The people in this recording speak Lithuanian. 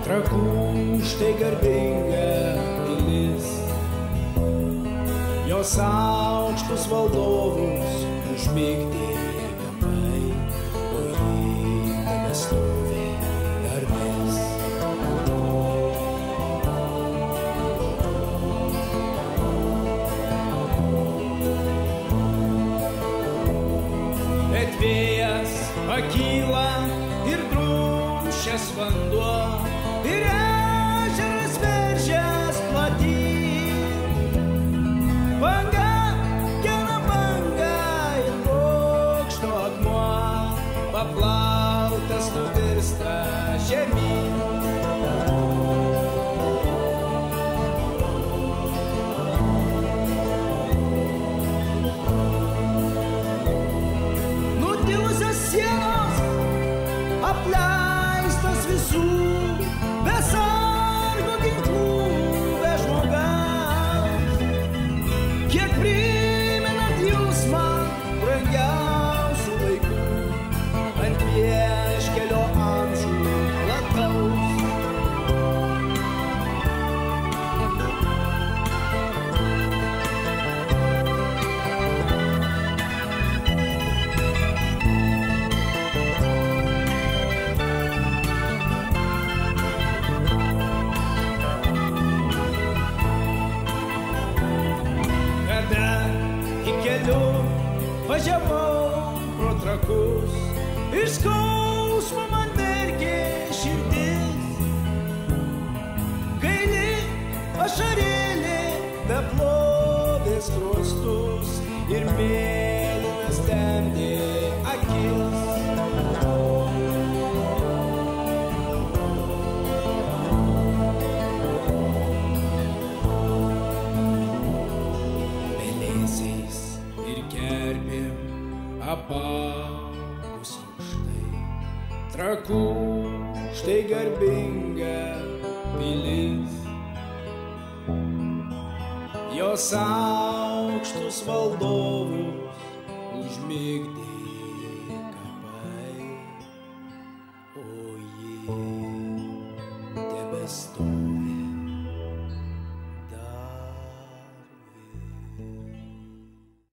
Trakų štai garbinga pilis, jos aukštus valdovus užmigdė gamai, o ji tebestovi dar vis. Bet vėjas pakyla ir drumsčias vanduo, ir ežeras veržias platyn. Banga gena banga ir bokšto akmuo, paplautas nuvirsta žemyn. Nutilusios sienos apleistos visų, be sargo ginklų, be žmogaus. Kiek primenat jūs man brangiausių laikų, ant vieškelio amžių plataus. Važiavau pro Trakus, iš skausmo man verkė širdis. Gaili ašarėlė beplovė skruostus ir mėlynas temdė akis. Pelėsiais ir kerpėm apagusi štai, Trakų štai garbinga pilis, jos aukštus valdovus užmigdė kapai, o ji tebestovi.